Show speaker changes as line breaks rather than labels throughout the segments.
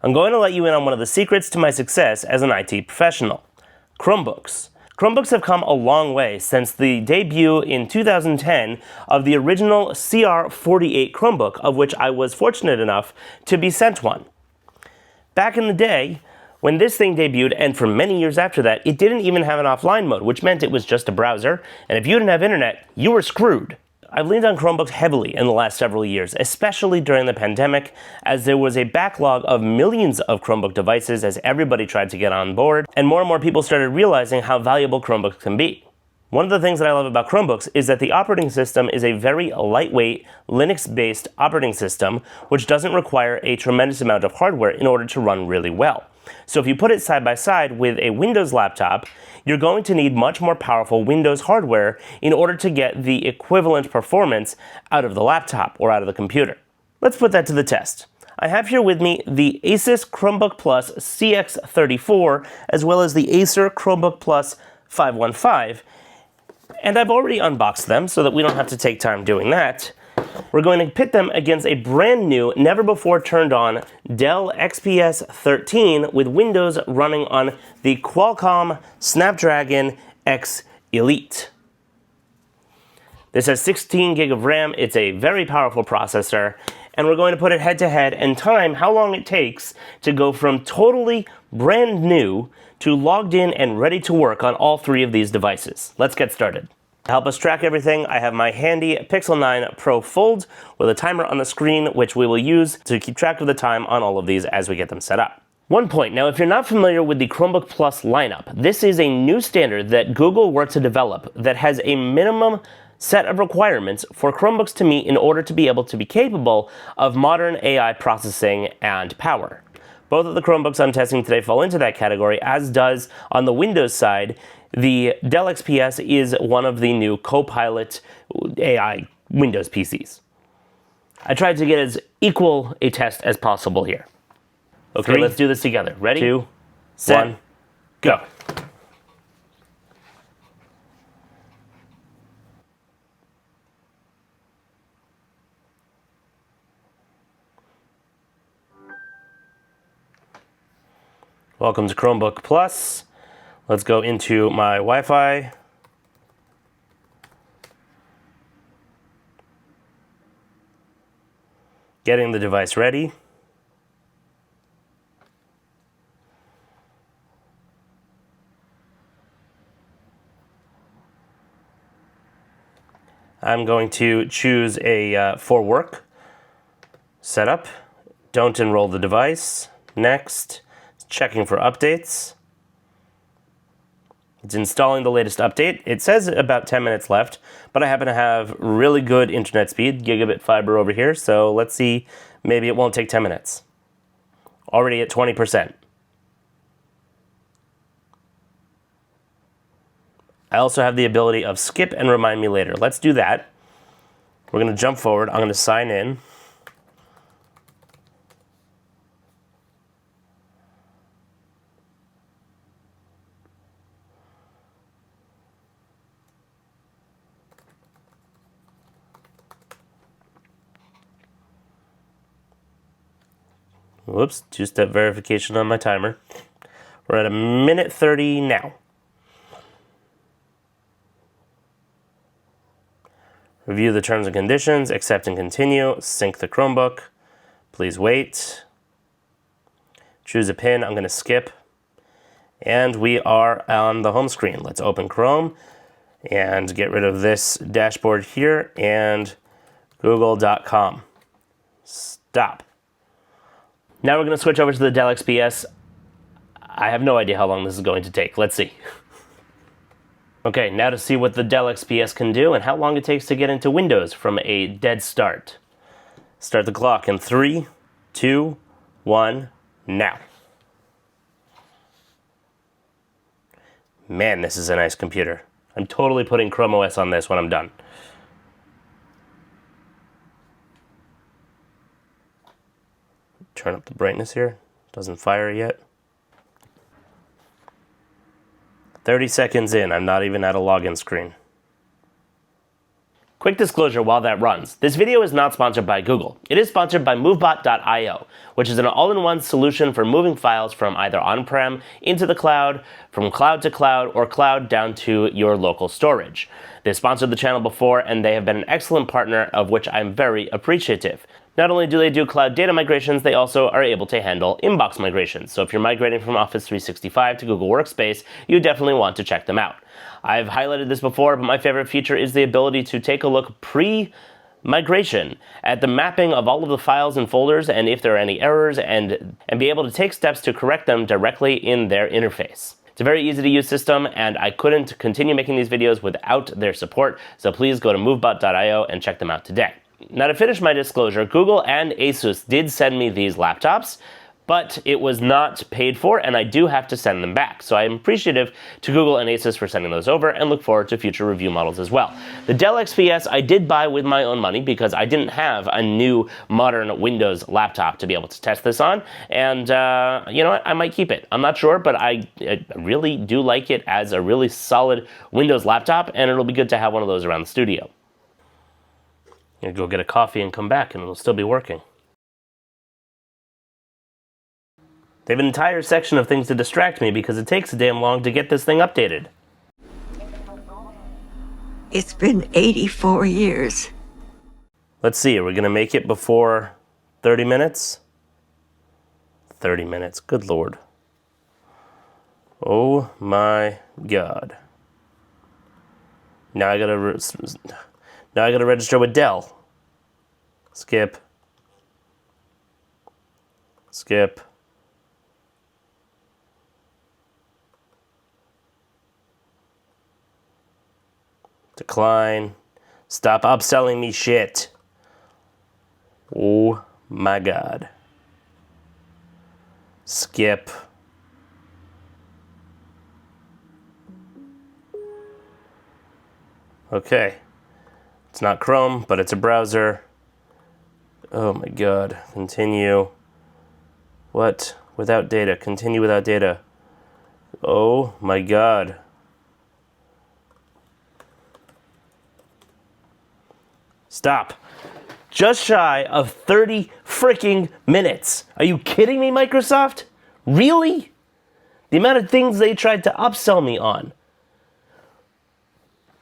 I'm going to let you in on one of the secrets to my success as an IT professional: Chromebooks. Chromebooks have come a long way since the debut in 2010 of the original CR48 Chromebook, of which I was fortunate enough to be sent one. Back in the day, when this thing debuted, and for many years after that, it didn't even have an offline mode, which meant it was just a browser, and if you didn't have internet, you were screwed. I've leaned on Chromebooks heavily in the last several years, especially during the pandemic, as there was a backlog of millions of Chromebook devices as everybody tried to get on board, and more people started realizing how valuable Chromebooks can be. One of the things that I love about Chromebooks is that the operating system is a very lightweight, Linux-based operating system, which doesn't require a tremendous amount of hardware in order to run really well. So if you put it side by side with a Windows laptop, you're going to need much more powerful Windows hardware in order to get the equivalent performance out of the laptop or out of the computer. Let's put that to the test. I have here with me the Asus Chromebook Plus CX34, as well as the Acer Chromebook Plus 515, and I've already unboxed them so that we don't have to take time doing that. We're going to pit them against a brand new, never before turned on Dell XPS 13 with Windows running on the Qualcomm Snapdragon X Elite. This has 16 gig of RAM, it's a very powerful processor, and we're going to put it head to head and time how long it takes to go from totally brand new to logged in and ready to work on all three of these devices. Let's get started. To help us track everything, I have my handy Pixel 9 Pro Fold with a timer on the screen, which we will use to keep track of the time on all of these as we get them set up. One point, now if you're not familiar with the Chromebook Plus lineup, this is a new standard that Google worked to develop that has a minimum set of requirements for Chromebooks to meet in order to be able to be capable of modern AI processing and power. Both of the Chromebooks I'm testing today fall into that category, as does, on the Windows side, the Dell XPS is one of the new Copilot AI Windows PCs. I tried to get as equal a test as possible here. Okay, let's do this together. Ready? 2, 1, go. Welcome to Chromebook Plus. Let's go into my Wi-Fi. Getting the device ready. I'm going to choose a for work setup. Don't enroll the device. Next. Checking for updates. It's installing the latest update. It says about 10 minutes left, but I happen to have really good internet speed, gigabit fiber over here, so let's see, maybe it won't take 10 minutes. Already at 20%. I also have the ability of skip and remind me later. Let's do that. We're going to jump forward. I'm going to sign in. Whoops, 2-step verification on my timer. We're at 1:30 now. Review the terms and conditions, accept and continue, sync the Chromebook, please wait. Choose a pin, I'm going to skip. And we are on the home screen. Let's open Chrome and get rid of this dashboard here and google.com. Stop. Now we're going to switch over to the Dell XPS. I have no idea how long this is going to take. Let's see. Okay, now to see what the Dell XPS can do and how long it takes to get into Windows from a dead start. Start the clock in 3, 2, 1, now. Man, this is a nice computer. I'm totally putting ChromeOS on this when I'm done. Turn up the brightness here. Doesn't fire yet. 30 seconds in, I'm not even at a login screen. Quick disclosure while that runs. This video is not sponsored by Google. It is sponsored by MoveBot.io, which is an all-in-one solution for moving files from either on-prem into the cloud, from cloud to cloud, or cloud down to your local storage. They sponsored the channel before, and they have been an excellent partner, of which I'm very appreciative. Not only do they do cloud data migrations, they also are able to handle inbox migrations. So if you're migrating from Office 365 to Google Workspace, you definitely want to check them out. I've highlighted this before, but my favorite feature is the ability to take a look pre-migration at the mapping of all of the files and folders, and if there are any errors, and be able to take steps to correct them directly in their interface. It's a very easy to use system, and I couldn't continue making these videos without their support, so please go to movebot.io and check them out today. Now, to finish my disclosure, Google and Asus did send me these laptops, but it was not paid for, and I do have to send them back. So I'm appreciative to Google and Asus for sending those over, and look forward to future review models as well. The Dell XPS I did buy with my own money because I didn't have a new modern Windows laptop to be able to test this on, and you know what, I might keep it. I'm not sure, but I really do like it as a really solid Windows laptop, and it'll be good to have one of those around the studio. I'm gonna go get a coffee and come back, and it'll still be working. They have an entire section of things to distract me because it takes a damn long to get this thing updated.
It's been 84 years.
Let's see, are we gonna make it before 30 minutes? 30 minutes, good lord. Oh my god. Now I gotta register with Dell. Skip. Skip. Decline. Stop upselling me shit. Oh my god. Skip. Okay. It's not Chrome, but it's a browser. Oh my god. Continue. What? Without data. Continue without data. Oh my god. Stop. Just shy of 30 freaking minutes. Are you kidding me, Microsoft? Really? The amount of things they tried to upsell me on.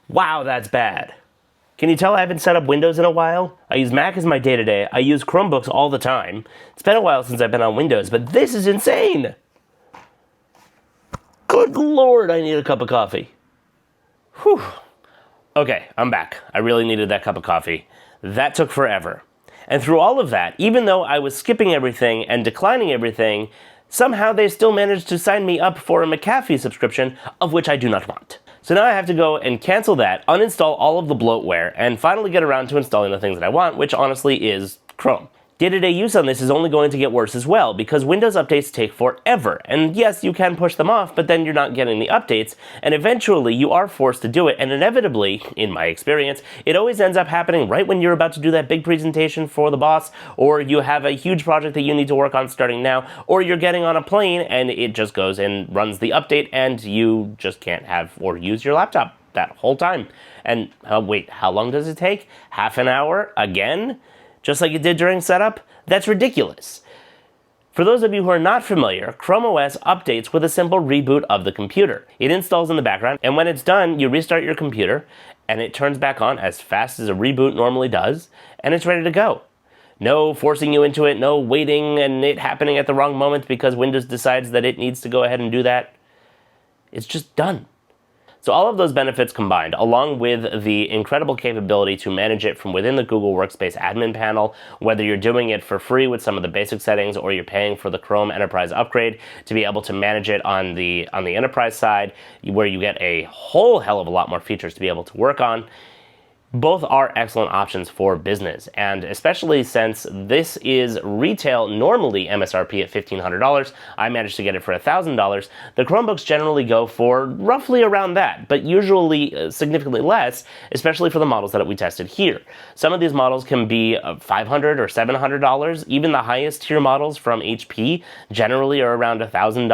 Wow, that's bad. Can you tell I haven't set up Windows in a while? I use Mac as my day-to-day. I use Chromebooks all the time. It's been a while since I've been on Windows, but this is insane. Good lord, I need a cup of coffee. Whew. Okay, I'm back. I really needed that cup of coffee. That took forever. And through all of that, even though I was skipping everything and declining everything, somehow they still managed to sign me up for a McAfee subscription, of which I do not want. So now I have to go and cancel that, uninstall all of the bloatware, and finally get around to installing the things that I want, which honestly is Chrome. Day-to-day use on this is only going to get worse as well, because Windows updates take forever. And yes, you can push them off, but then you're not getting the updates, and eventually you are forced to do it, and inevitably, in my experience, it always ends up happening right when you're about to do that big presentation for the boss, or you have a huge project that you need to work on starting now, or you're getting on a plane and it just goes and runs the update, and you just can't have or use your laptop that whole time. And wait, how long does it take? Half an hour? Again? Just like it did during setup? That's ridiculous. For those of you who are not familiar, ChromeOS updates with a simple reboot of the computer. It installs in the background, and when it's done, you restart your computer, and it turns back on as fast as a reboot normally does, and it's ready to go. No forcing you into it, no waiting and it happening at the wrong moment because Windows decides that it needs to go ahead and do that. It's just done. So all of those benefits combined, along with the incredible capability to manage it from within the Google Workspace admin panel, whether you're doing it for free with some of the basic settings or you're paying for the Chrome Enterprise upgrade to be able to manage it on the enterprise side, where you get a whole hell of a lot more features to be able to work on. Both are excellent options for business, and especially since this is retail normally MSRP at $1,500, I managed to get it for $1,000. The Chromebooks generally go for roughly around that, but usually significantly less, especially for the models that we tested here. Some of these models can be $500 or $700. Even the highest tier models from HP generally are around $1,000.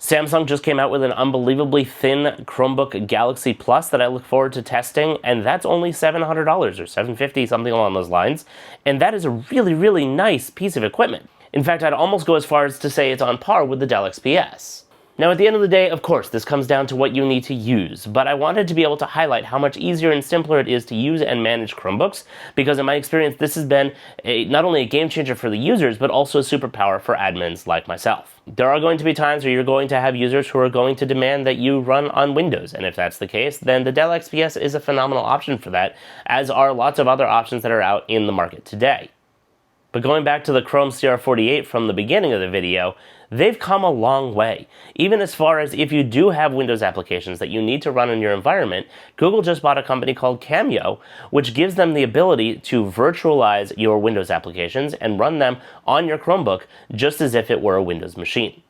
Samsung just came out with an unbelievably thin Chromebook Galaxy Plus that I look forward to testing, and that's only $700. $700 or $750, something along those lines. And that is a really, really nice piece of equipment. In fact, I'd almost go as far as to say it's on par with the Dell XPS. Now, at the end of the day, of course, this comes down to what you need to use, but I wanted to be able to highlight how much easier and simpler it is to use and manage Chromebooks, because in my experience, this has been not only a game changer for the users, but also a superpower for admins like myself. There are going to be times where you're going to have users who are going to demand that you run on Windows, and if that's the case, then the Dell XPS is a phenomenal option for that, as are lots of other options that are out in the market today. But going back to the Chrome CR48 from the beginning of the video, they've come a long way. Even as far as if you do have Windows applications that you need to run in your environment, Google just bought a company called Cameo, which gives them the ability to virtualize your Windows applications and run them on your Chromebook just as if it were a Windows machine.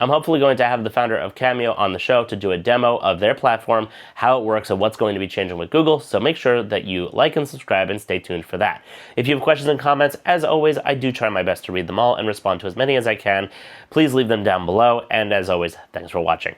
I'm hopefully going to have the founder of Cameo on the show to do a demo of their platform, how it works, and what's going to be changing with Google, so make sure that you like and subscribe and stay tuned for that. If you have questions and comments, as always, I do try my best to read them all and respond to as many as I can. Please leave them down below, and as always, thanks for watching.